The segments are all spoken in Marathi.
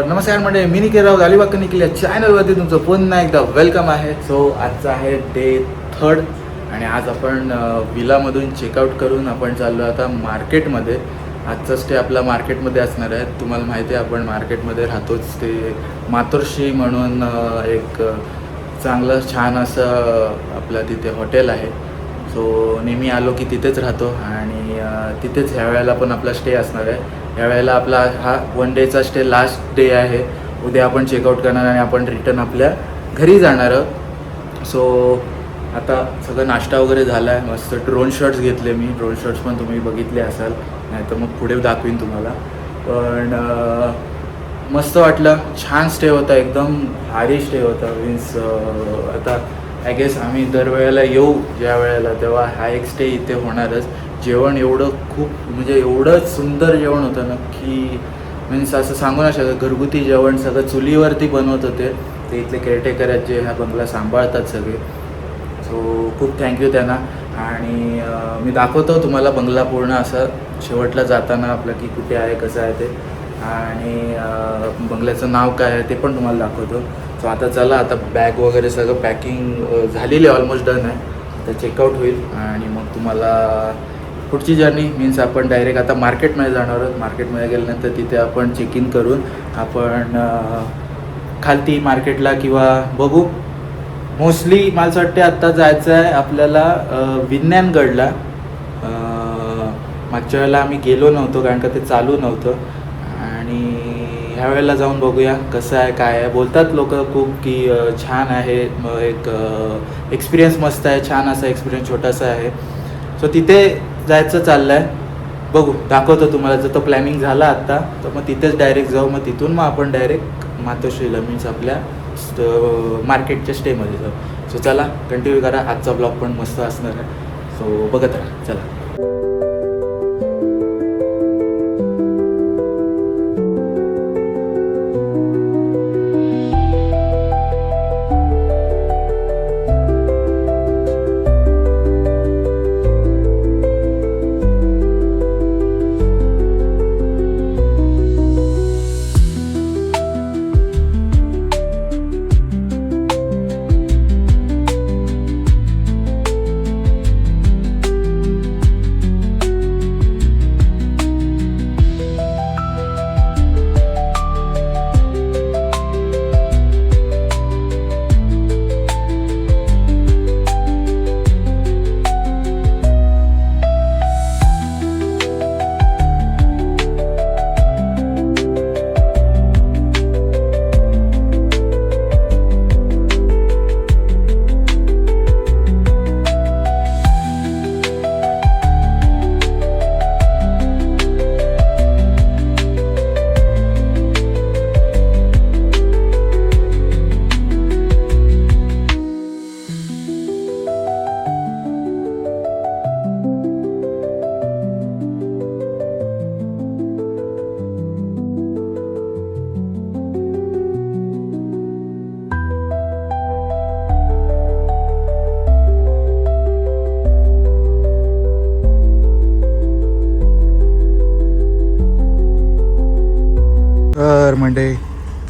नमस्कार म्हणजे मी निखिल राऊत अलिबाग निखिल या चॅनलवरती तुमचं पुन्हा एकदा वेलकम आहे. सो आजचा आहे डे 3 आणि आज आपण विलामधून चेकआउट करून आपण चाललो आता मार्केटमध्ये. आजचा स्टे आपला मार्केटमध्ये असणार आहे. तुम्हाला माहिती आहे आपण मार्केटमध्ये राहतोच. ते मातोश्री म्हणून एक चांगलं छान असं आपलं तिथे हॉटेल आहे. सो नेहमी आलो की तिथेच राहतो आणि तिथेच ह्या वेळेला पण आपला स्टे असणार आहे. यावेळेला आपला हा 1 डेचा स्टे लास्ट डे आहे. उद्या आपण चेकआउट करणार आणि आपण रिटर्न आपल्या घरी जाणार आहोत. सो आता सगळं नाश्ता वगैरे झाला आहे. मस्त ड्रोन शॉट्स घेतले मी. ड्रोन शॉट्स पण तुम्ही बघितले असाल, नाही तर मग पुढे दाखवीन तुम्हाला. पण मस्त वाटलं. छान स्टे होता, एकदम भारी स्टे होता. मीन्स आता आय गेस आम्ही दरवेळेला येऊ ज्या वेळेला तेव्हा हा एक स्टे इथे होणारच. जेवण एवढं खूप म्हणजे एवढं सुंदर जेवण होतं ना की मीन्स असं सांगू नाही शकत. घरगुती जेवण सगळं चुलीवरती बनवत होते. ते इथले केअरटेकर आहेत जे हा बंगला सांभाळतात सगळे. सो खूप थँक्यू त्यांना. आणि मी दाखवतो तुम्हाला बंगला पूर्ण असं शेवटला जाताना आपलं की कुठे आहे कसं आहे ते, आणि बंगल्याचं नाव काय आहे ते पण तुम्हाला दाखवतो. सो आता चला, आता बॅग वगैरे सगळं पॅकिंग झालेली आहे, ऑलमोस्ट डन आहे. आता चेकआउट होईल आणि मग तुम्हाला पुढची जर्नी मीन्स आपण डायरेक्ट आता मार्केटमध्ये जाणार आहोत. मार्केटमध्ये गेल्यानंतर तिथे आपण चेक इन करून आपण खालती मार्केटला किंवा बघू. मोस्टली मला असं वाटते आत्ता जायचं आहे आपल्याला विज्ञानगडला. मागच्या वेळेला आम्ही गेलो नव्हतो कारण का ते चालू नव्हतं. आणि ह्या वेळेला जाऊन बघूया कसं आहे काय आहे. बोलतात लोक खूप की छान आहे, एक एक्सपिरियन्स मस्त आहे, छान असा एक्सपिरियन्स छोटासा आहे. सो तिथे जायचं चाललं आहे. बघू, दाखवतो तुम्हाला. जर तो प्लॅनिंग झाला आत्ता तर मग तिथेच डायरेक्ट जाऊ. मग तिथून मग आपण डायरेक्ट मातोश्रीला मीन्स आपल्या मार्केटच्या स्टेमध्ये जाऊ. सो चला कंटिन्यू करा. आजचा ब्लॉग पण मस्त असणार आहे. सो बघत राहा. चला.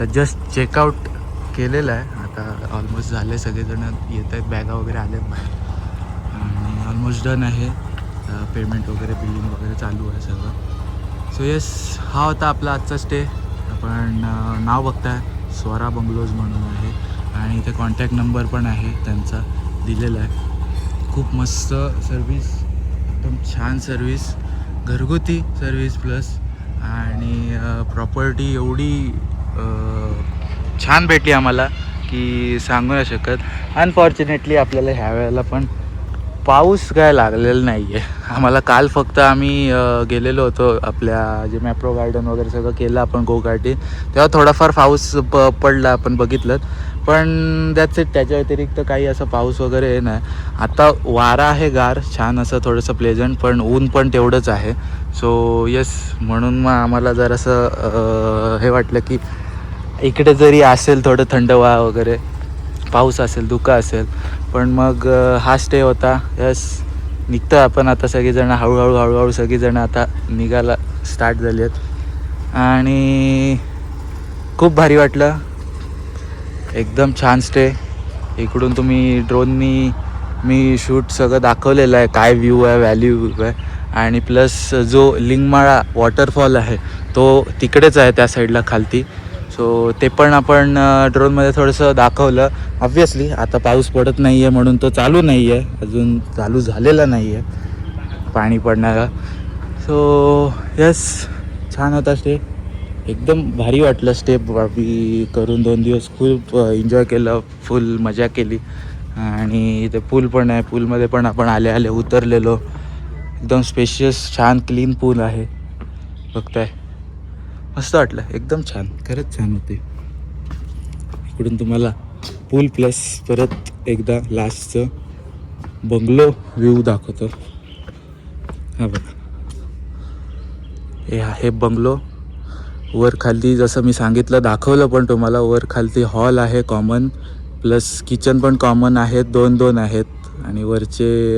आता जस्ट चेकआउट केलेलं आहे. आता ऑलमोस्ट झाले, सगळेजण येत आहेत, बॅगा वगैरे आले बाहेर आणि ऑलमोस्ट डन आहे. पेमेंट वगैरे बिलिंग वगैरे चालू आहे सगळं. सो येस, हा होता आपला आजचा स्टे. आपण नाव बघताय स्वरा बंगलोज म्हणून आहे आणि इथे कॉन्टॅक्ट नंबर पण आहे त्यांचा दिलेला आहे. खूप मस्त सर्विस, एकदम छान सर्विस, घरगुती सर्विस प्लस आणि प्रॉपर्टी एवढी छान भेटली आम्हाला की सांगू नाही शकत. अनफॉर्च्युनेटली आपल्याला ह्या वेळेला पण पाऊस काय लागलेला नाही आहे आम्हाला. काल फक्त आम्ही गेलेलो होतो आपल्या जे मॅप्रो गार्डन वगैरे सगळं केलं आपण गोकाठी, तेव्हा थोडाफार पाऊस पडला आपण बघितलं, पण दॅट्स इट. त्याच्या व्यतिरिक्त काही असं पाऊस वगैरे नाही. आता वारा आहे गार छान असं थोडंसं प्लेझंट, पण ऊन पण तेवढंच आहे. सो येस, म्हणून मग आम्हाला जरासं हे वाटलं की इकडे जरी असेल थोडं थंडवा वगैरे, पाऊस असेल, धुकं असेल, पण मग हा स्टे होता. यस, निघतो आपण आता सगळीजणं हळूहळू सगळीजणं आता निघायला स्टार्ट झाली आहेत आणि खूप भारी वाटलं. एकदम छान स्टे. इकडून तुम्ही ड्रोननी मी शूट सगळं दाखवलेलं आहे, काय व्ह्यू आहे, व्हॅल्यू आहे आणि प्लस जो लिंगमाळा वॉटरफॉल आहे तो तिकडेच आहे त्या साईडला खालती. सो ते पण आपण ड्रोनमध्ये थोडंसं दाखवलं. ऑब्व्हियसली आता पाऊस पडत नाही आहे म्हणून तो चालू नाही आहे, अजून चालू झालेला नाही आहे पाणी पडणारा. सो यस, छान होता स्टे, एकदम भारी वाटलं स्टे करून. 2 दिवस खूप एन्जॉय केलं, फुल मजा केली आणि इथे पूल पण आहे, पूलमध्ये पण आपण आले उतरलेलो. एकदम स्पेशियस छान क्लीन पूल आहे, बघताय, मस्त वाटलं, एकदम छान, खरंच छान होते. इकडून तुम्हाला पूल प्लस परत एकदा लास्टचं बंगलो व्ह्यू दाखवतो. हा बघा, हे आहे बंगलो. वर खाली जसं मी सांगितलं दाखवलं पण तुम्हाला, वर खालती हॉल आहे कॉमन, प्लस किचन पण कॉमन आहेत, 2-2 आहेत आणि वरचे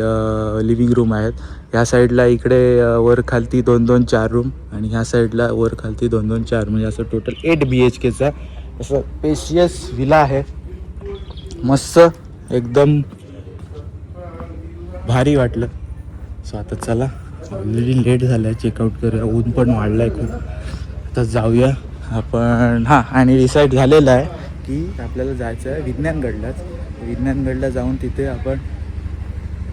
लिव्हिंग रूम आहेत. ह्या साईडला इकडे वर खालती 2-2 4 रूम आणि ह्या साईडला वर खालती 2-2 4, म्हणजे असं टोटल 8 BHKचा असं स्पेशियस विला आहे. मस्त, एकदम भारी वाटलं. सो आता चला, ऑलरेडी लेट झालं आहे, चेकआउट करूया, ऊन पण वाढलं आहे खूप. आता जाऊया आपण. हां, आणि डिसाईड झालेलं आहे की आपल्याला जायचं आहे विज्ञानगडला जाऊन तिथे आपण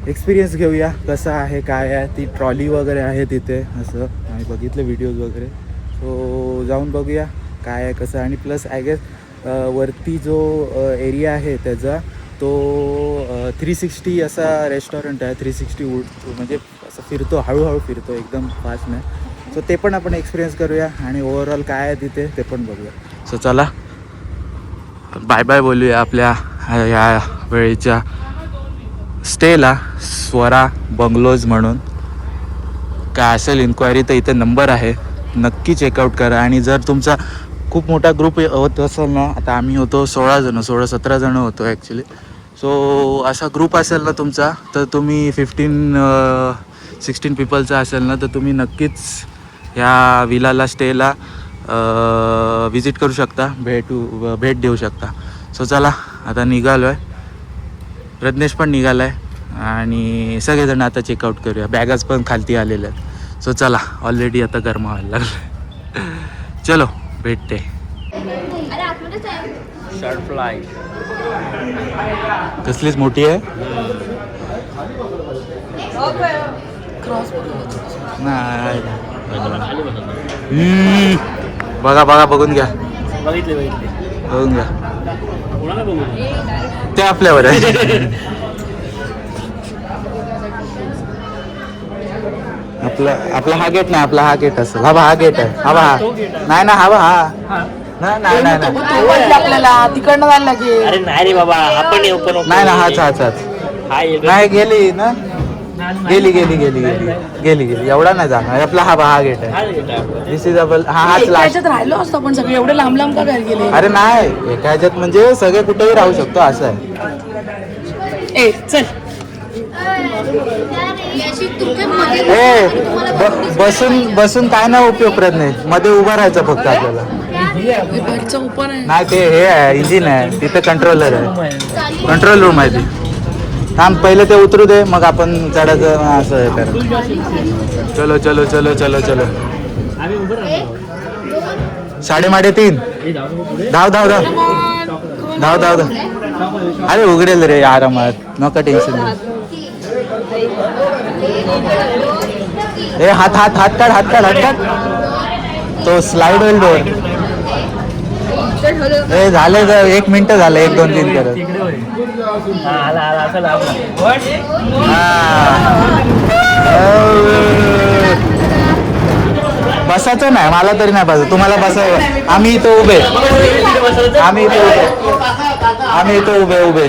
एक्सपिरियन्स घेऊया, कसं आहे काय आहे. ती ट्रॉली वगैरे आहे तिथे, असं आम्ही बघितलं व्हिडिओज वगैरे. सो जाऊन बघूया काय आहे कसं. आणि प्लस आय गेस वरती जो एरिया आहे त्याचा तो 360 असा रेस्टॉरंट आहे. 360 म्हणजे असं फिरतो, हळूहळू फिरतो, एकदम फास्ट नाही. सो ते पण आपण एक्सपिरियन्स करूया आणि ओव्हरऑल काय आहे तिथे ते पण बघूया. सो चला, बाय बाय बोलूया आपल्या या वेळेच्या स्टेला, स्वरा बंगलोज म्हणून. काय असेल इन्क्वायरी तर इथे नंबर आहे, नक्की चेकआउट करा. आणि जर तुमचा खूप मोठा ग्रुप होत असेल ना, आता आम्ही होतो 16-17 जण होतो ॲक्च्युली. सो असा ग्रुप असेल ना तुमचा, तर तुम्ही 15-16 पीपलचा असेल ना, तर तुम्ही नक्कीच ह्या विलाला स्टेला विजिट करू शकता, भेट देऊ शकता. सो चला, आता निघालो आहे, प्रज्ञेश पण निघाला आहे आणि सगळेजण आता चेकआउट करूया. बॅगाच पण खालती आलेल्या आहेत. सो चला, ऑलरेडी आता गरमा व्हायला लागलं. चलो, भेटते. शॉर्ट फ्लाय कसलीच मोठी आहे नाही. बघा बघून घ्या, बघून घ्या, ते आपल्यावर आहे. आपला हा गेट नाही, आपला हा गेट असेल. हा गेट आहे, हा नाही ना, हा नाही आपल्याला तिकडनं जायला लागेल. अरे नाही रे बाबा, आपण नाही ना, हाच नाही. गेली ना, गेली एवढा नाही जाणार. आपला हा गेट आहे. दिस इज हाच लास्ट. राहिलो असतो पण सगळे एवढे लांब लांब का घरी गेले. अरे नाही, एका ह्याच्यात म्हणजे सगळे कुठेही राहू शकतो असं आहे. ए चल, बसून काय नाही उपयोग करत नाही, मध्ये उभा राहायचं फक्त आपल्याला. घरचं ओपन आहे. नाही ते हे आहे इंजिन आहे तिथे कंट्रोलर आहे कंट्रोल रूम आहे ती थांब पहिले ते उतरू दे मग आपण चढायचं असं हे कर चलो चलो चलो चलो चलो 3:30 धाव धाव धाव धाव धाव धाव अरे उघडेल रे आरामात नका टेन्शन ए हात हात हात काढ हात काढ हात काढ तो स्लाइड होईल डोर ए झाले 1 मिनिट झालं 1 2 3 करत बसायचं नाही मला तरी नाही बसायचं तुम्हाला बसायचं आम्ही इथं उभे आम्ही इथं उभे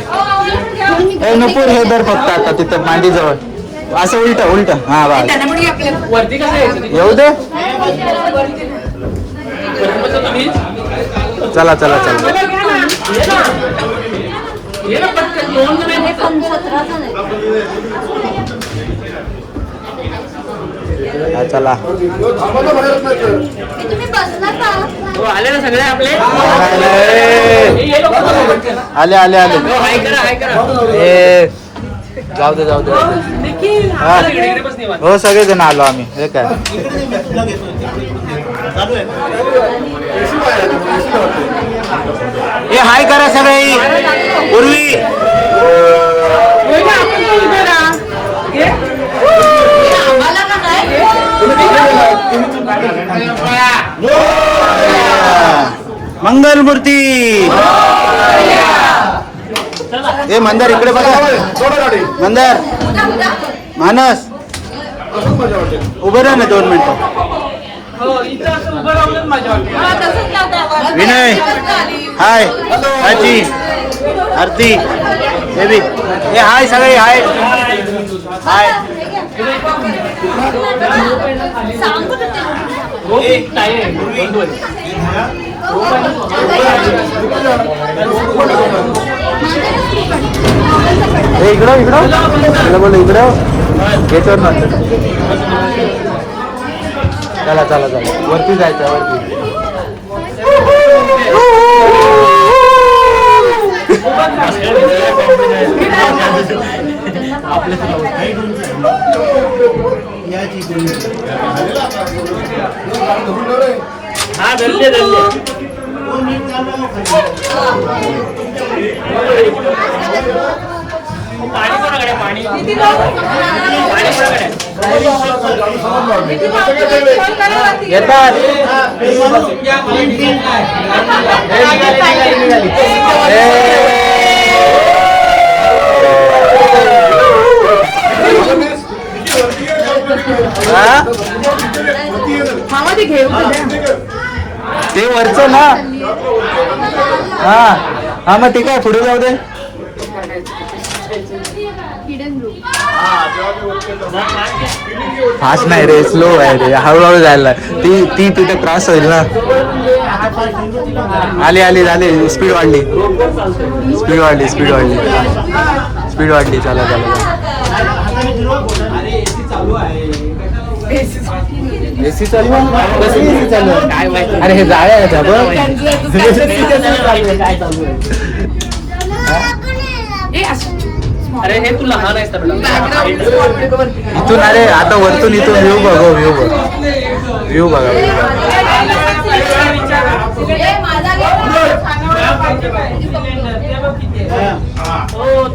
ए नुपूर हे दर फक्त आता तिथं मांडीजवळ असं उलट हा बा येऊ दे चला चला चला चला आले ना सगळे आपले आले आले आले ए जाऊ दे हा. हो सगळे जण आलो आम्ही हे काय हे हाय करा सगळे पूर्वी मंगलमूर्ती ए मंदार इकडे बघा मंदार मानस उभं राहा ना 2 मिनिटं विनय हाय आजी आरती बेबी ए हाय सगळे हाय हाय इकडं बोल इकडं याच्यावर नंतर चला चला चला वरती जायचं वरती हा धरले पाणी कोणाकडे पाणी येतात ते वरचं ना हा मग ते काय पुढे जाऊ दे फास्ट नाही रे स्लो आहे रे हळूहळू जायला ती तिथे त्रास होईल ना आली झाले स्पीड वाढली चला एसी चालू काय अरे हे जाळे आहे अरे हे तू लहान आहेस इथून अरे आता वरतून इथून व्ह्यू बघा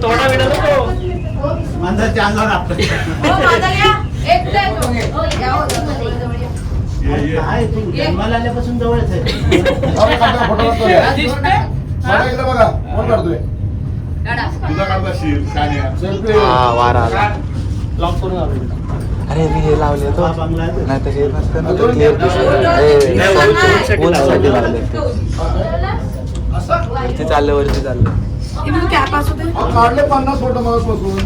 थोडा वेळ आल्यापासून जवळच आहे वारा लॉक करून अरे मी हे लावले तो नाही तर हे नसतं ना क्लिअर साठी लावले वरती चाललं काढले 50 फोटो मगापासून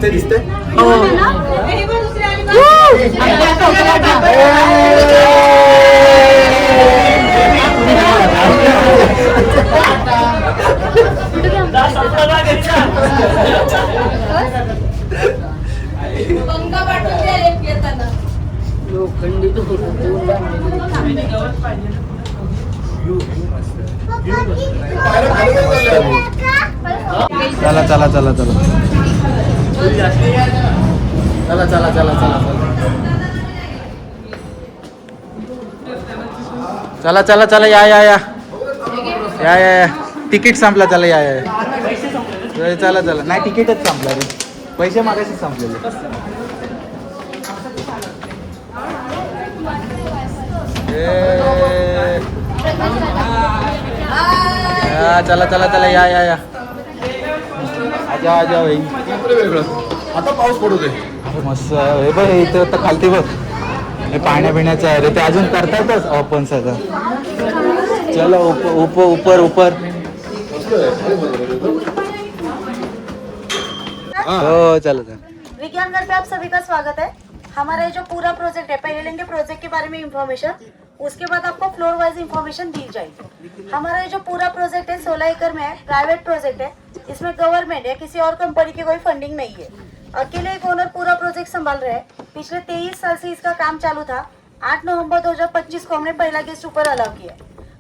दिसते पंखा पाठवून द्या एक येताना. चला चला चला चला चला चला चला चला चला चला चला या या या या या या तिकीट संपला चला या या चला चला नाही तिकीटच संपला रे पैसे मागायचे संपलेले चला चला चला या या या आजा आजा भाई आता पाऊस पडू दे अरे मस्त हे बघ इथं तर खालती बघ हे पाण्या पिण्याचं आहे रे ते अजून करतातच ओपन सगळं चलो ऊपर ऊपर ऊपर हो चलो चलो विज्ञान घर पे आप सभी का स्वागत है। हमारा ये जो पूरा प्रोजेक्ट है, पहले लेंगे प्रोजेक्ट के बारे में इंफॉर्मेशन, उसके बाद आपको फ्लोर वाइज इंफॉर्मेशन दी जाएगी। हमारा ये जो पूरा प्रोजेक्ट है 16 एकड़ में है, प्राइवेट प्रोजेक्ट है। इसमें गवर्नमेंट या किसी और कंपनी की कोई फंडिंग नहीं है। अकेले एक ओनर पूरा प्रोजेक्ट संभाल रहे हैं। पिछले 23 साल से इसका काम चालू था। 8 नवंबर 2025 को हमने पहला गेस्ट ऊपर अलाउ किया।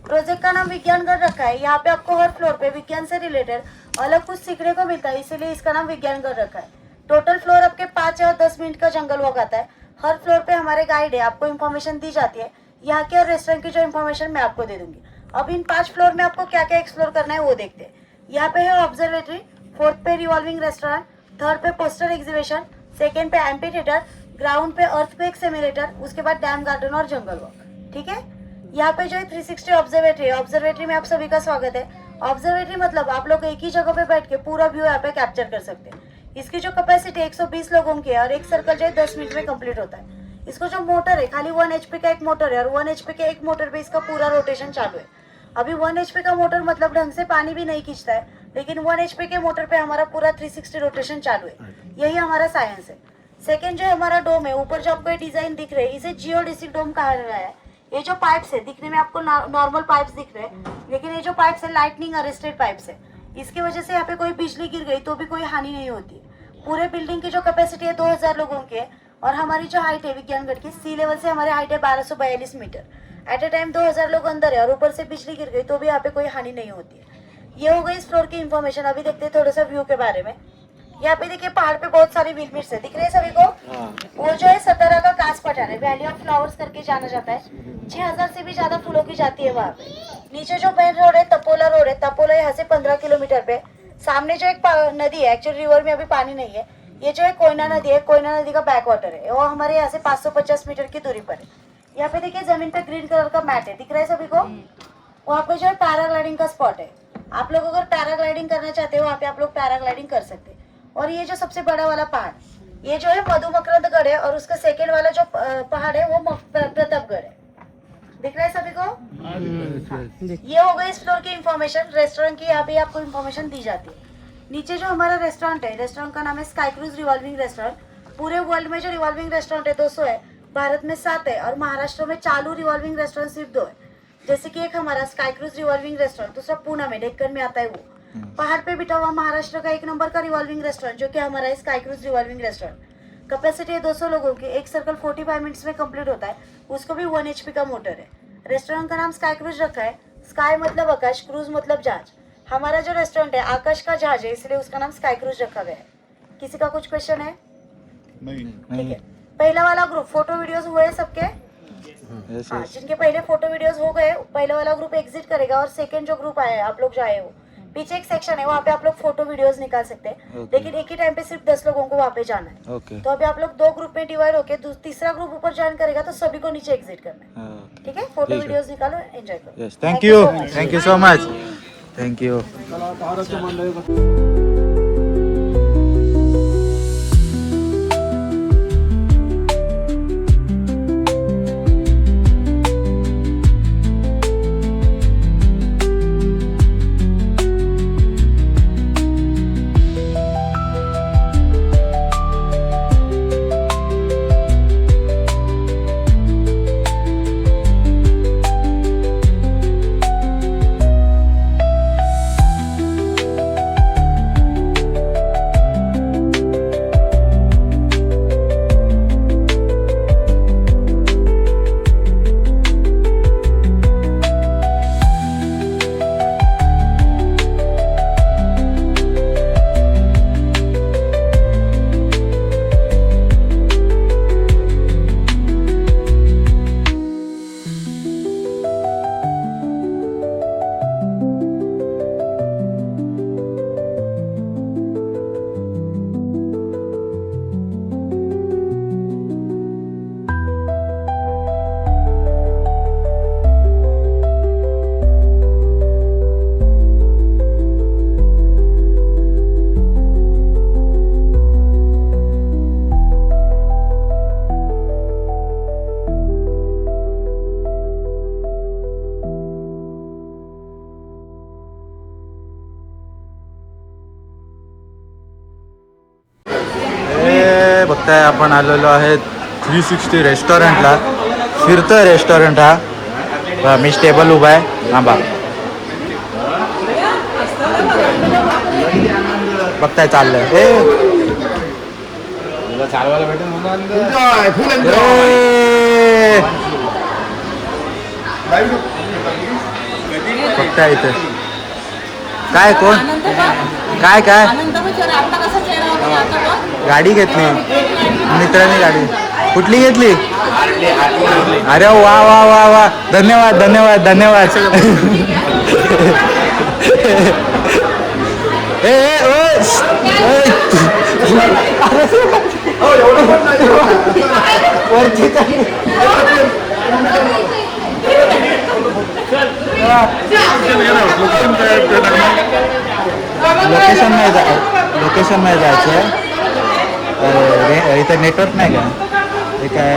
प्रोजेक्ट का नाम विज्ञान घर रखा है। यहाँ पे आपको हर फ्लोर पे विज्ञान से रिलेटेड अलग कुछ सीखने को मिलता है, इसीलिए इसका नाम विज्ञान घर रखा है। टोटल फ्लोर आपके 5 और 10 मिनट का जंगल वॉक आता है। हर फ्लोर पे हमारे गाइड है, आपको इन्फॉर्मेशन दी जाती है। यहाँ के और रेस्टोरेंट की जो इन्फॉर्मेशन मैं आपको दे दूंगी। अब इन 5 फ्लोर में आपको क्या क्या एक्सप्लोर करना है वो देखते हैं। यहाँ पे है ऑब्जर्वेटरी, 4th पे रिवॉल्विंग रेस्टोरेंट, 3rd पे पोस्टर एग्जीबिशन, 2nd पे एम्पी थिएटर, ग्राउंड पे अर्थक्वेक सिमुलेटर, उसके बाद डैम गार्डन और जंगल वॉक। ठीक है, यहाँ पे जो है 360 ऑब्जर्वेटरी है। ऑब्जर्वेटरी में आप सभी का स्वागत है। ऑब्जर्वेटरी मतलब आप लोग एक ही जगह पे बैठ के पूरा व्यू यहाँ पे कैप्चर कर सकते हैं। इसकी जो कैपेसिटी 120 लोगों की है और एक सर्कल जो है 10 मिनट में कंप्लीट होता है। इसको जो मोटर है, खाली 1 HP का एक मोटर है और 1 HP के एक मोटर पे इसका पूरा रोटेशन चालू है। अभी 1 HP का मोटर मतलब ढंग से पानी भी नहीं खींचता है, लेकिन 1 HP के मोटर पे हमारा पूरा 360 रोटेशन चालू है। यही हमारा साइंस है। सेकेंड जो हमारा डोम है, ऊपर जो आपको ये डिजाइन दिख रहे हैं, इसे जियोडेसिक डोम कहा गया है। ये जो पाइप्स है, दिखने में आपको नॉर्मल पाइप्स दिख रहे हैं, लेकिन ये जो पाइप्स है लाइटनिंग अरेस्टेड पाइप्स है। इसकी वजह से यहाँ पे कोई बिजली गिर गई तो भी कोई हानि नहीं होती। पूरे बिल्डिंग की जो कैपेसिटी है 2000 लोगों की है और हमारी जो हाइट है विज्ञानगढ़ की, सी लेवल से हमारी हाइट है 1242 मीटर। एट ए टाइम 2000 लोग अंदर है और ऊपर से बिजली गिर गई तो भी यहाँ पे कोई हानि नहीं होती है। ये हो गई इस फ्लोर की इन्फॉर्मेशन। अभी देखते हैं थोड़ा सा व्यू के बारे में। यहाँ पे देखिए पहाड़ पे बहुत सारी व्हील मिट्स है, दिख रहे हैं सभी को। वो जो है सतारा का कास पठार है, वैली ऑफ फ्लावर्स करके जाना जाता है। 6000 से भी ज्यादा फूलों की जाती है वहाँ पे। नीचे जो मेन रोड है तपोला रोड है, तपोला यहाँ से 15 किलोमीटर पे। सामने जो एक नदी है, एक्चुअली रिवर में अभी पानी नहीं है, ये जो है कोयना नदी है, कोयना नदी का बैक वाटर है, वो हमारे यहाँ से 550 मीटर की दूरी पर है। यहाँ पे देखिए जमीन पे ग्रीन कलर का मैट है, दिख रहा है सभी को। वहाँ पे जो है पैराग्लाइडिंग का स्पॉट है। आप लोग अगर पैराग्लाइडिंग करना चाहते हो वहाँ पे आप लोग पैराग्लाइडिंग कर सकते हैं। और ये जो सबसे बड़ा वाला पहाड़, ये जो है मधुमकरंदगढ़ है और उसका सेकेंड वाला जो पहाड़ है वो प्रतापगढ़ है। दिख रहा है सभी को। ये हो गई इस फ्लोर की इन्फॉर्मेशन। रेस्टोरेंट की यहाँ पे आपको इन्फॉर्मेशन दी जाती है। नीचे जो हमारा रेस्टोरेंट है, रेस्टोरेंट का नाम है स्काई क्रूज रिवॉल्विंग रेस्टोरेंट। पूरे वर्ल्ड में जो रिवॉल्विंग रेस्टोरेंट है 200 है, भारत में 7 है और महाराष्ट्र में चालू रिवॉल्विंग रेस्टोरेंट सिर्फ 2 है। जैसे कि एक हमारा स्काई क्रूज रिवॉल्विंग रेस्टोरेंट, दूसरा पुणे में डेक्कन में आता है वो। पहाड़ पे बिठा हुआ महाराष्ट्र का 1 नंबर का रिवॉल्विंग रेस्टोरेंट जो कि हमारा है sky cruise revolving restaurant. Capacity है 200 लोगों की, एक सर्कल 45 मिनट्स में कंप्लीट होता है। उसको भी 1 HP का मोटर है। रेस्टोरेंट का नाम स्काई क्रूज रखा है। स्काई मतलब आकाश, क्रूज मतलब जहाज। हमारा जो रेस्टोरेंट है आकाश का जहाज है, इसलिए उसका नाम स्काई क्रूज रखा गया है। किसी का कुछ क्वेश्चन है? ठीक है। पहला वाला ग्रुप फोटो वीडियोस हुए हैं सबके? हाँ, जिनके पहले फोटो वीडियोस हो गए, पहले वाला ग्रुप एग्जिट करेगा और सेकंड जो ग्रुप आया है, आप लोग जो आए हो, पीछे एक सेक्शन है वहाँ पे आप लोग फोटो वीडियोस निकाल सकते हैं। लेकिन एक ही टाइम पे सिर्फ 10 लोगों को वहाँ पे जाना है। तो अभी आप लोग 2 ग्रुप में डिवाइड होके तीसरा ग्रुप ऊपर ज्वाइन करेगा तो सभी को नीचे एग्जिट करना है। ठीक है, फोटो वीडियोस निकालो, एंजॉय करो। Thank you so much. Thank you. चला पहाडाचं मंडळ बघताय आपण आलेलो आहे 360 रेस्टॉरंटला. फिरतोय रेस्टॉरंट हा. मी टेबल उभा आहे. हां बा बघताय चाललंय. चालवायला भेटेल बघताय इथे काय कोण काय काय गाडी घेतली मित्राने. गाडी कुठली घेतली? अरे वा वा वा वा धन्यवाद धन्यवाद धन्यवाद. लोकेशन नाही जायचं. इथं नेटवर्क नाही का? हे काय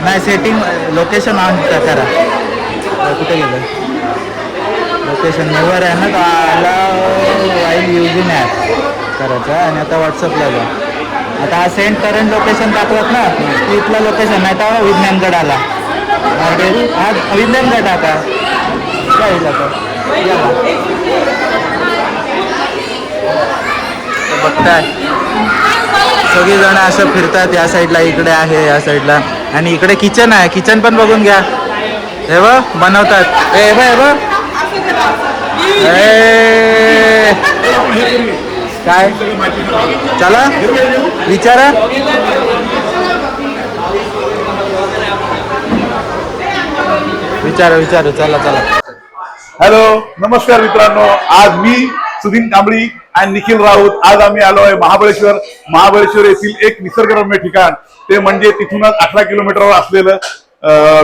नाही सेटिंग लोकेशन ऑन करा. कुठे गेलं? लोकेशन नेवर आहे ना. तर आला वाईल युजिंग ॲप करायचं आणि आता व्हॉट्सअपला जा. आता हा सेंड करंट लोकेशन दाखवत ना. इथलं लोकेशन नाही तर विज्ञानगड आला. हा विज्ञानगड टाका. काय जातं बघताय सगळीजण असं फिरतात. या साईडला इकडे आहे या साईडला. आणि इकडे किचन आहे. किचन पण बघून घ्या. हे बघ बनवतात. हे बघ काय चला विचारा. विचारू चला चला. हॅलो नमस्कार मित्रांनो. आज मी सुधीन कांबळी आणि निखिल राऊत. आज आम्ही आलो आहे महाबळेश्वर येथील एक निसर्गरम्य ठिकाण. ते म्हणजे तिथूनच 18 किलोमीटरवर असलेलं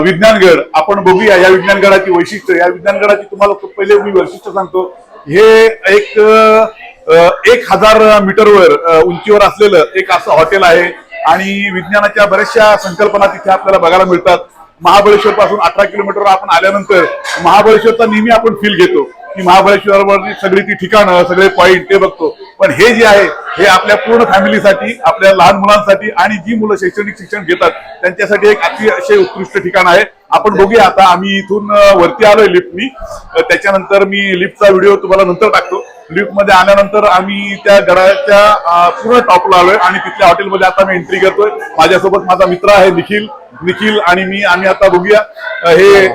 विज्ञानगड. आपण बघूया या विज्ञानगडाची वैशिष्ट्य. या विज्ञानगडाची तुम्हाला खूप पहिले मी वैशिष्ट्य सांगतो. हे एक 1000 मीटरवर उंचीवर असलेलं एक असं हॉटेल आहे. आणि विज्ञानाच्या बऱ्याचशा संकल्पना तिथे आपल्याला बघायला मिळतात. महाबळेश्वर पासून 18 किलोमीटरवर आपण आल्यानंतर महाबळेश्वरचा नेहमी आपण फील घेतो की महाबळेश्वरवर सगळी ती ठिकाणं सगळे पॉईंट ते बघतो. पण हे जे आहे हे आपल्या पूर्ण फॅमिलीसाठी, आपल्या लहान मुलांसाठी आणि जी मुलं शैक्षणिक शिक्षण घेतात त्यांच्यासाठी एक अतिशय उत्कृष्ट ठिकाण आहे. आपण बघूया. आता आम्ही इथून वरती आलोय लिफ्टनी. त्याच्यानंतर मी लिफ्टचा व्हिडिओ तुम्हाला नंतर टाकतो. लिफ्ट मध्ये आल्यानंतर आम्ही त्या गडाच्या पूर्ण टॉपला आलोय आणि तिथल्या हॉटेलमध्ये आता मी एंट्री करतोय. माझ्यासोबत माझा मित्र आहे निखिल आणि मी. आम्ही आता बघूया. हे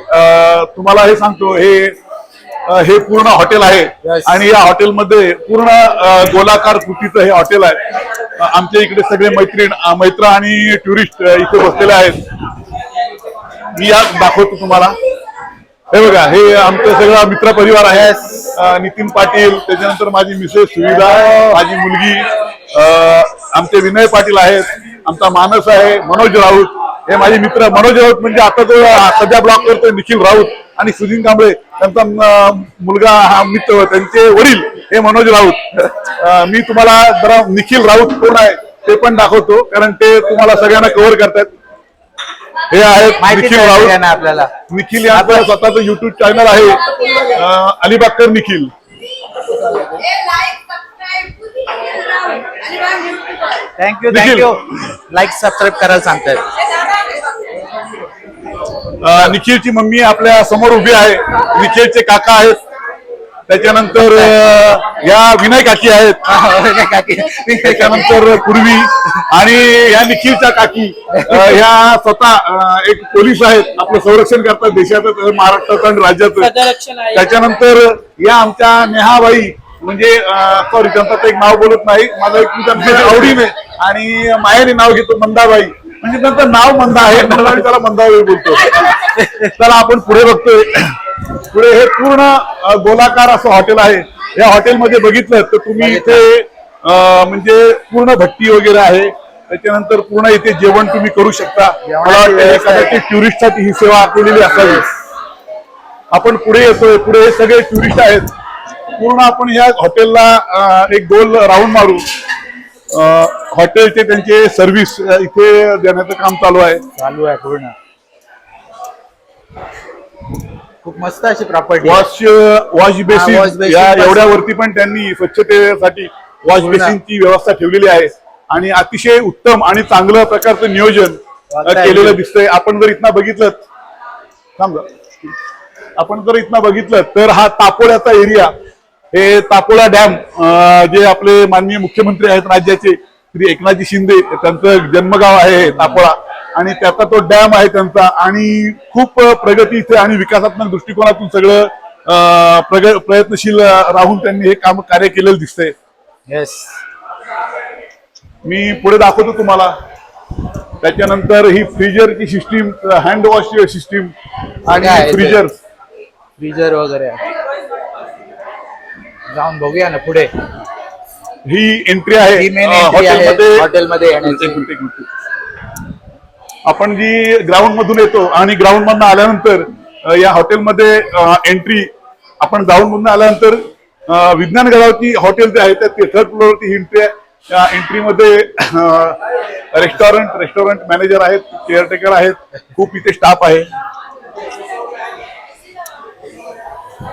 तुम्हाला हे सांगतो हे पूर्ण हॉटेल आहे. आणि या हॉटेलमध्ये पूर्ण गोलाकार कृतीचं हे हॉटेल आहे. आमच्या इकडे सगळे मैत्र आणि टुरिस्ट इथे बसलेले आहेत. मी आज दाखवतो तुम्हाला. हे बघा हे आमचं सगळा मित्र परिवार आहे. नितीन पाटील, त्याच्यानंतर माझी मिसेस सुविधा, माझी मुलगी, आमचे विनय पाटील आहेत, आमचा मानस आहे, मनोज राऊत. हे माझे मित्र. मनोज राऊत म्हणजे आता जो सध्या ब्लॉग करतोय निखिल राऊत. आणि सुधीन कांबळे त्यांचा मुलगा हा मित्र, त्यांचे वडील हे मनोज राऊत. मी तुम्हाला जरा निखिल राऊत कोण आहे ते पण दाखवतो कारण ते तुम्हाला सगळ्यांना कव्हर करतात. हे आहेत निखिल राऊत. आपल्याला निखिल यांचं स्वतःचं युट्यूब चॅनल आहे अलिबागकर निखिल. थँक्यू लाईक सबस्क्राईब करायला सांगतायत. निखिलची मम्मी आपल्या समोर उभी आहे. निखिलचे काका आहेत. त्याच्यानंतर या विनय काकी आहेत. त्याच्यानंतर पूर्वी आणि या निखिलच्या काकी ह्या स्वतः एक पोलीस आहेत. आपलं संरक्षण करतात देशाचं, महाराष्ट्राचं आणि राज्याचं. त्याच्यानंतर या आमच्या नेहाबाई म्हणजे सॉरी त्यांचं एक नाव बोलत नाही. माझं एक त्यांच्या आवडीने आणि मायाने नाव घेतो मंदाबाई. म्हणजे त्यांचं नाव मंदा आहे म्हणून त्याला मंदाबाई बोलतो. त्याला आपण पुढे बघतोय. पुढे हे पूर्ण गोलाकार असं हॉटेल आहे. या हॉटेलमध्ये बघितलं तर तुम्ही इथे म्हणजे पूर्ण भट्टी वगैरे आहे. त्याच्यानंतर पूर्ण इथे जेवण तुम्ही करू शकता. मला वाटतं कदाचित टुरिस्टसाठी ही सेवा केलेली असावी. आपण पुढे येतोय. पुढे हे सगळे टुरिस्ट आहेत. पूर्ण आपण या हॉटेलला एक गोल राऊंड मारू. हॉटेलचे त्यांचे सर्व्हिस इथे देण्याचं काम चालू आहे पूर्ण. खूप मस्त अशी प्रॉपर्टी. वॉश बेसिन या एवढ्यावरती पण त्यांनी स्वच्छतेसाठी वॉश बेसिनची व्यवस्था ठेवलेली आहे आणि अतिशय उत्तम आणि चांगलं प्रकारचं नियोजन केलेलं दिसतंय. आपण जर इथनं बघितलं तर हा तापोळ्याचा एरिया, हे तापोळा डॅम, जे आपले माननीय मुख्यमंत्री आहेत राज्याचे श्री एकनाथजी शिंदे, त्यांचं जन्मगाव आहे तापोळा आणि त्याचा तो डॅम आहे त्यांचा. आणि खूप प्रगतीचे आणि विकासात्मक दृष्टिकोनातून सगळं प्रयत्नशील राहून त्यांनी हे काम कार्य केलेलं दिसतंय. येस, मी पुढे दाखवतो तुम्हाला. त्याच्यानंतर ही फ्रीजरची सिस्टीम, हँड वॉश सिस्टीम आणि फ्रीजर वगैरे जाऊन बघूया ना पुढे. ही एंट्री आहे ही मेन एंट्री आहे हॉटेलमध्ये येण्याची. आपण जी ग्राउंड मधून येतो आणि ग्राउंड मधून आल्यानंतर या हॉटेलमध्ये एंट्री, आपण ग्राउंड मधून आल्यानंतर विज्ञानगडावरती हॉटेल जे आहे त्या थर्ड फ्लोअरवरती ही एंट्री आहे. त्या एंट्रीमध्ये रेस्टॉरंट मॅनेजर आहेत, केअरटेकर आहेत, खूप इथे स्टाफ आहे.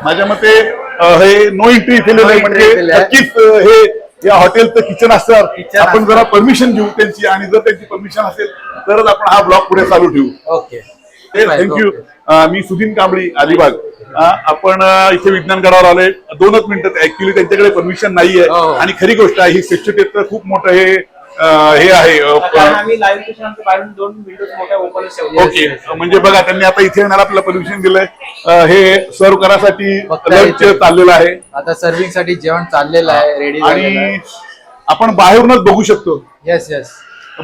माझ्या मते हे नो एंट्री केलेलं आहे, म्हणजे नक्कीच हे या हॉटेलचं किचन असणार. आपण जरा परमिशन घेऊ त्यांची आणि जर त्यांची परमिशन असेल तरच आपण हा ब्लॉग पुढे चालू ठेवू. Okay, thank you. मी सुधीन कांबळी, अलिबाग. आपण इथे विज्ञानगडावर आलोय. 2च मिनिटं. ऍक्च्युली त्यांच्याकडे परमिशन नाहीये आणि खरी गोष्ट आहे ही सेक्युरिटीचं खूप मोठं हे आहे. ओके, म्हणजे बघा त्यांनी आता इथे येणार आपल्याला परमिशन दिलंय. हे सर्व करासाठी लंच चाललेलं आहे, आता सर्व्हिंग साठी जेवण चाललेलं आहे, रेडी. आणि आपण बाहेरूनच बघू शकतो. येस येस,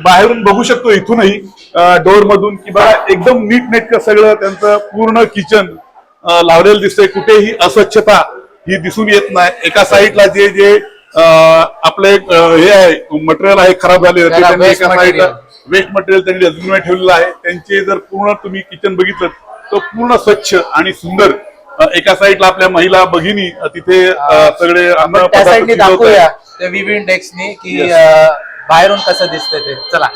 बाहेरून बघू शकतो इथूनही डोअर मधून की बघा एकदम नीट नेटकं सगळं त्यांचं पूर्ण किचन लावलेलं दिसतंय. कुठेही अस्वच्छता ही दिसून येत नाही. एका साईडला जे जे आपले हे आहे मटेरियल आहे खराब झालेलं, वेस्ट मटेरियल त्यांनी डस्टबिन ठेवलेलं आहे. त्यांचे जर पूर्ण तुम्ही किचन बघितलं तर पूर्ण स्वच्छ आणि सुंदर. एका साईडला आपल्या महिला भगिनी तिथे सगळे अन्न पदार्थ दाखवूया त्या विविंड डेस्कनी की बाहेरून कसं दिसतंय ते. चला,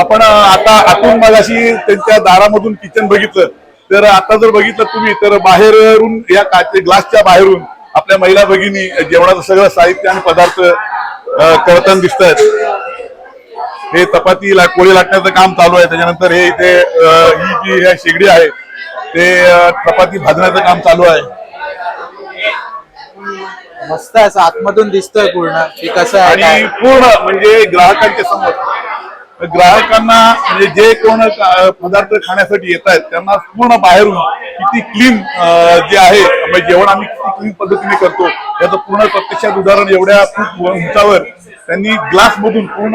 आपण आता आतून मगाशी त्यांच्या दारामधून किचन बघितलं, तर आता जर बघितलं तुम्ही तर बाहेरून या ग्लासच्या बाहेरून आपल्या महिला भगिनी जेवणाचं सगळं साहित्य आणि पदार्थ करताना दिसत आहेत. हे चपाती पोळी लाटण्याचं काम चालू आहे. त्याच्यानंतर हे इथे ही जी शेगडी आहे ते चपाती भाजण्याचं काम चालू आहे. मस्त असं आतमधून दिसतोय पूर्ण की कसं आहे. आणि पूर्ण म्हणजे ग्राहकांच्या समोर, ग्राहकांना म्हणजे जे कोण पदार्थ खाण्यासाठी येत आहेत त्यांना पूर्ण बाहेरून किती क्लीन जे आहे म्हणजे जेवण आम्ही किती क्लीन पद्धतीने करतो याचं पूर्ण प्रत्यक्षात उदाहरण एवढ्या खूप उंचावर त्यांनी ग्लास मधून पूर्ण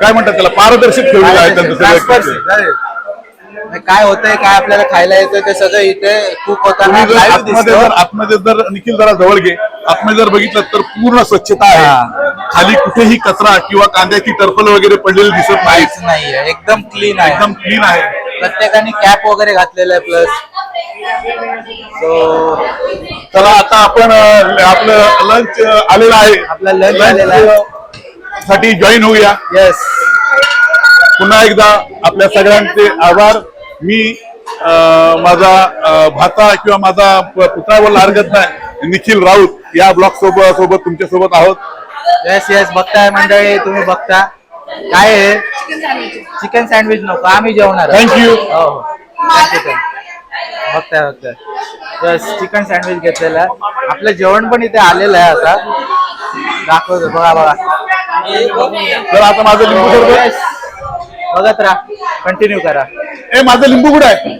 काय म्हणतात त्याला पारदर्शक ठेवलेलं आहे त्यांचं. काय होतंय, काय आपल्याला खायला येतं ते सगळं इथे खूप होताना आतमध्ये जर निखिल जरा जवळ घे, आतमध्ये जर बघितलं तर पूर्ण स्वच्छता आहे. खाली कुठेही कचरा किंवा कांद्याची टरफल वगैरे पडलेली दिसत नाहीये. एकदम क्लीन आहे, एकदम क्लीन आहे. प्रत्येकाने कॅप वगैरे घातलेलं आहे. प्लस चला आता आपण आपलं लंच आलेलं आहे, आपला लंच आलेला आहे साठी जॉईन होऊया. येस, पुन्हा एकदा आपल्या सगळ्यांचे आभार. मी माझा भाचा किंवा माझा पुतळा बोलला हरकत नाही, निखिल राऊत या ब्लॉग सोबत तुमच्या सोबत आहोत. येस येस, बघताय मंडळी, तुम्ही बघता काय आहे. चिकन सँडविच नको, आम्ही जेवणार. थँक्यू. बघताय बस चिकन सँडविच घेतलेलं आहे. आपलं जेवण पण इथे आलेलं आहे. आता दाखवतो, बघा बघा. तर आता माझं लिंबू सरबत बघत राहा, कंटिन्यू करा. माझं लिंबू कुठं आहे?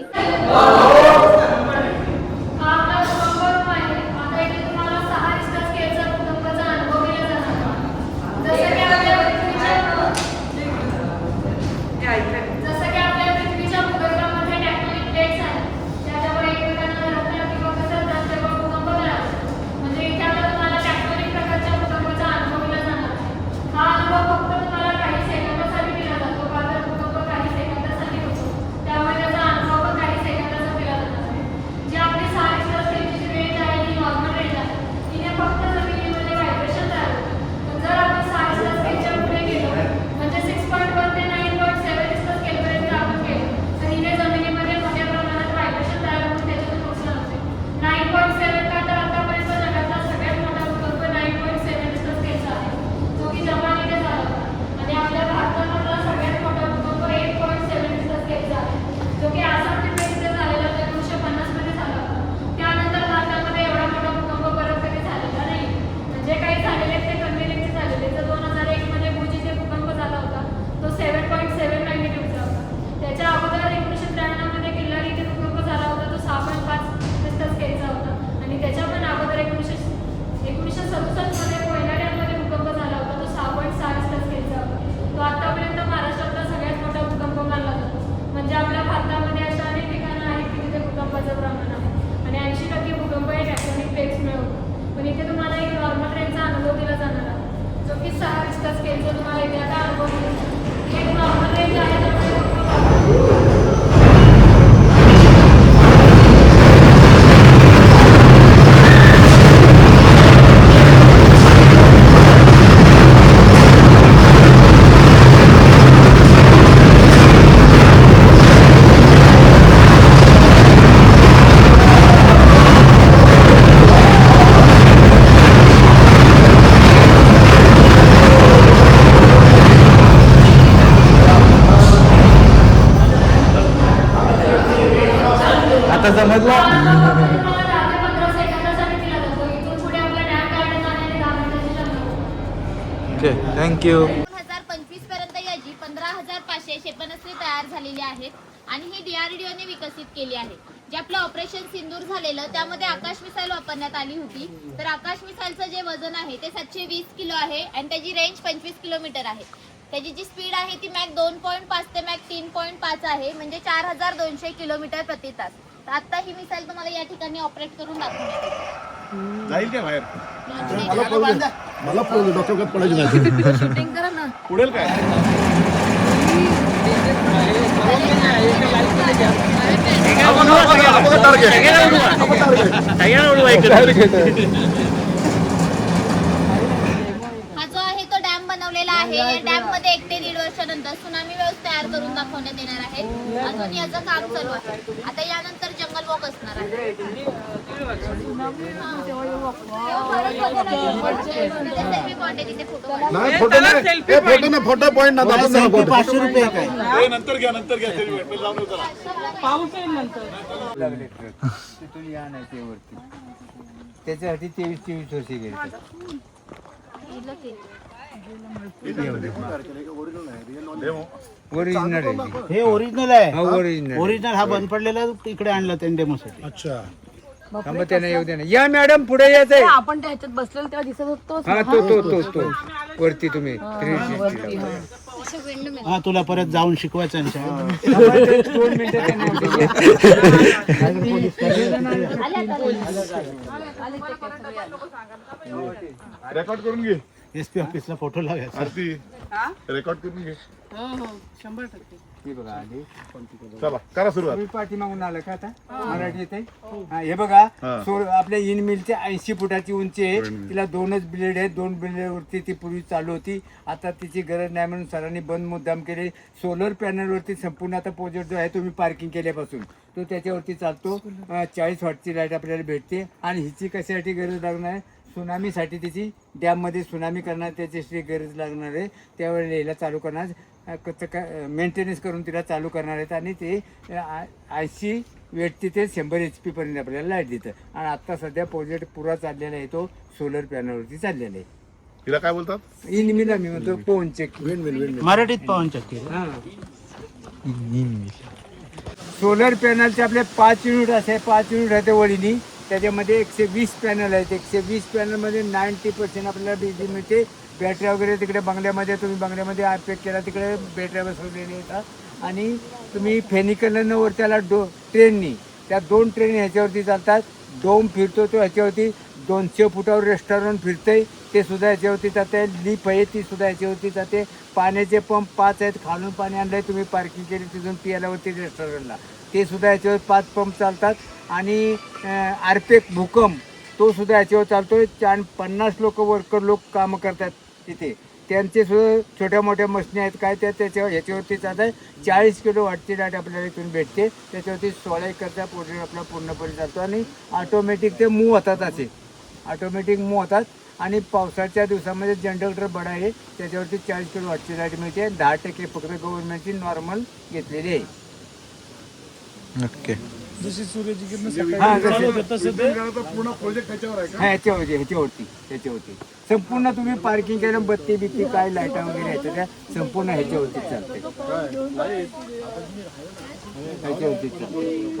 डिस्कस केलं तर तुम्हाला इथे आता अनुभव येईल. एक नॉर्मल रेंज आहे त्यामुळे आता समजला. Okay, thank you. 2025 पर्यंत याची 15,500 क्षेपणास्त्रे तयार झालेली आहेत आणि ही DRDOने विकसित केली आहे. जे आपलं ऑपरेशन सिंदूर झालेलं त्यामध्ये आकाश मिसाईल वापरण्यात आली होती. तर आकाश मिसाईलचं जे वजन आहे ते 720 किलो आहे आणि त्याची रेंज 25 किलोमीटर आहे. त्याची जी स्पीड आहे ती मॅक 2.5 ते मॅक 3.5 आहे, म्हणजे 4200 किलोमीटर प्रति तास. तर आता ही मिसाईल तुम्हाला या ठिकाणी ऑपरेट करून दाखवण्यात येते. जाईल काय बाहेर मला डॉक्टर पडायची नाही. शूटिंग करा ना. पुढेल काय हा जो आहे तो डॅम बनवलेला आहे. या डॅम मध्ये 1 ते 1.5 वर्षानंतर सुनामी वेव्ह तयार करून दाखवण्यात येणार आहे. अजून याचं काम चालू आहे. आता यानंतर जंगल वॉक असणार आहे. सेल्फी पॉइंट आहे तिथे फोटो काढा. नाही फोटो ना फोटो पॉईंट ना दाखवून द्या फोटो. 500 रुपये काय? नंतर घ्या जाऊन येऊ जरा. तिथून या नाही ते वरती त्याच्यासाठी 23 वर्षे गेले. ओरिजिनल आहे हे ओरिजिनल आहे. ओरिजिनल ओरिजिनल हा बंद पडलेला इकडे आणला त्यांनी डेमोसाठी. अच्छा. मग त्यांना येऊ दे ना. या मॅडम पुढे यायचंय. आपण त्या ह्याच्यात बसलेलो तेव्हा दिसत होतो. हा तो वरती तुम्ही 360 हा तुला परत जाऊन शिकवायचं आहे. 2 मिनिटं रेकॉर्ड करून घे. SP ऑफिसला फोटो लागायचा. आरती रेकॉर्ड करून घे. 100%. हे बघा आधी चला करा सुरुवात. तुम्ही पाठीमागून आलं का आता मराठी येते. हे बघा आपल्या इन मिलची 80 फुटाची उंची आहे. तिला 2च ब्लेड आहेत. 2 ब्लेड वरती ती पूर्वी चालू होती. आता तिची गरज नाही म्हणून सरांनी बंद मुद्दाम केले. सोलर पॅनल वरती संपूर्ण आता प्रोजेक्ट जो आहे तुम्ही पार्किंग केल्यापासून तो त्याच्यावरती चालतो. 40 वॉटची लाईट आपल्याला भेटते. आणि हिची कशासाठी गरज लागणार आहे? सुनामीसाठी तिची डॅममध्ये सुनामी करणार त्याच्यासाठी गरज लागणार आहे. त्यावेळेला याला चालू करणार मेंटेनन्स करून तिला चालू करणार आहेत. आणि ते 80 वेटची ते 100 HP पर्यंत आपल्याला लाईट देतं. आणि आत्ता सध्या प्रोजेक्ट पुरा चाललेला आहे तो सोलर पॅनलवरती चाललेला आहे. तिला काय बोलतात? इन मिल आम्ही म्हणतो पवन चक्की. मराठीत पवन चक्की. सोलर पॅनलचे आपले 5 युनिट असे 5 युनिट आहे ते वळीनी. त्याच्यामध्ये 120 पॅनल आहेत. 120 पॅनलमध्ये 90% आपल्याला बिजली मिळते. बॅटऱ्या वगैरे तिकडे बंगल्यामध्ये तुम्ही बंगल्यामध्ये पॅक केला तिकडे बॅटऱ्या बसवलेल्या येतात. आणि तुम्ही फेनिकलनं वर त्याला ट्रेननी त्या 2 ट्रेन ह्याच्यावरती चालतात. डोम फिरतो तो ह्याच्यावरती 200 फुटावर रेस्टॉरंट फिरतंय ते सुद्धा ह्याच्यावरती जाते. लिप आहे ती सुद्धा ह्याच्यावरती जाते. पाण्याचे पंप 5 आहेत. खालून पाणी आणलंय तुम्ही पार्किंग केली तिथून पियालावरती रेस्टॉरंटला ते सुद्धा ह्याच्यावर 5 पंप चालतात. आणि आरपेक भूकंप तो सुद्धा ह्याच्यावर चालतोय. 50 वर्कर लोक कामं करतात तिथे. त्यांचे सुद्धा छोट्या मोठ्या मशिनी आहेत काय त्या ह्याच्यावरती चालतात. 40 किलो वॉटची लाईट आपल्याला इथून भेटते. त्याच्यावरती 16 एकरचा प्रोजेक्ट आपला पूर्णपणे चालतो. आणि ऑटोमॅटिक ते मूव्ह होतात. असे ऑटोमॅटिक मूव्ह होतात. आणि पावसाच्या दिवसामध्ये जनरेटर बडा आहे त्याच्यावरती 40 किलो वॉटची लाईट मिळते. 10% फक्त गव्हर्नमेंटची नॉर्मल घेतलेली आहे. ओके. पूर्ण प्रोजेक्ट त्याच्यावर आहे का? ह्याच्यावरती संपूर्ण तुम्ही पार्किंग केलं बत्ती बित्ती काय लाईटा वगैरे ह्याच्या त्या संपूर्ण ह्याच्यावरती चालते.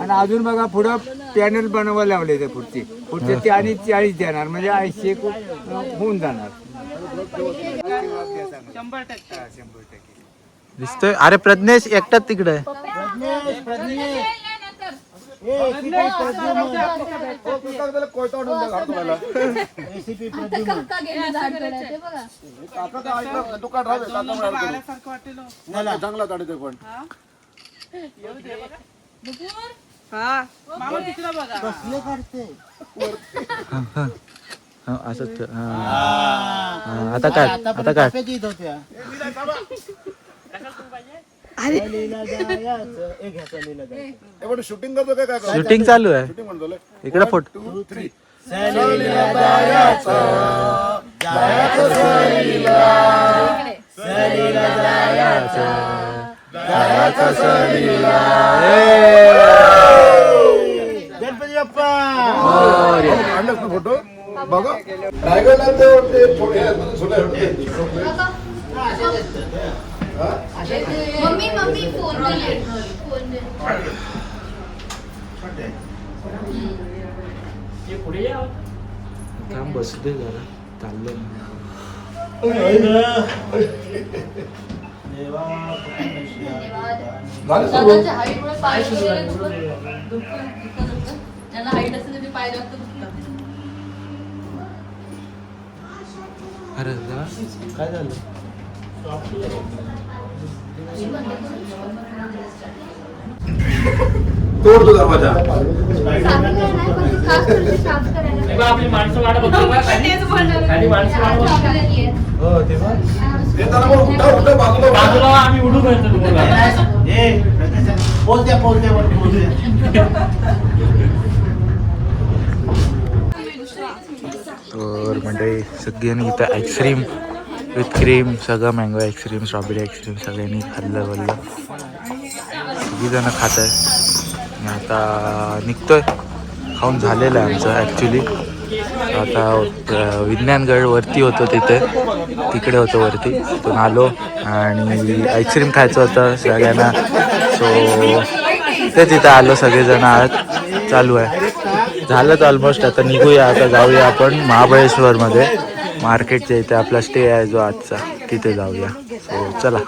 आणि अजून बघा पुढं पॅनल बनवायला लावले ते पुढचे ते आणि 40 देणार म्हणजे 80 होऊन जाणार. 100% दिसतोय. अरे प्रज्ञेश एकटाच तिकडे आहे. ACP प्रद्युम्न. चांगला काढते पण कसले काढते असंच आता काय आता काय येत होत्या सहलीला जायचं. एक ह्या सहलीला जायचं. शूटिंग करतो काय शूटिंग चालू आहे शूटिंग म्हणतो इकडे फोटो सहलीला जायचं, जायचं सहलीला, सहलीला जायचं, जायचं सहलीला. गणपती बाप्पा. आणलं फोटो बघा रायगडला ते फोटो मम्मी फोन पुढे या काम बसले जरा चाललंय दादाच्या हाईटमुळे पाय वगैरे दुखतं. ज्यांना हाईट असेल ते पाय जास्त दुखतात. अरे काय झालं तोड तो दरवाजा तेव्हा आपली माणसं वाट बघतो का खाली माणसं वाट बघतो हो तेव्हा येताना मग उठा उठा बाजूला बाजूला आम्ही उडून येतो तुम्हाला बोलत्या तर म्हणजे सगळ्यांनी इथं आईस्क्रीम विथ क्रीम सगळं मँगो आईस्क्रीम स्ट्रॉबेरी आईस्क्रीम सगळ्यांनी खाल्लं वल्लं सगळीजणं खात आहे आता निघतोय खाऊन झालेलं आहे आमचं ॲक्च्युली आता विज्ञानगड वरती होतो तिकडे होतो वरती तिथून आलो आणि आईस्क्रीम खायचं होतं सगळ्यांना सो ते तिथं आलो सगळेजण आत चालू आहे झालं तर ऑलमोस्ट आता निघूया आता जाऊया आपण महाबळेश्वरमध्ये मार्केटच्या इथे आपला स्टे आहे जो आजचा तिथे जाऊया सो चला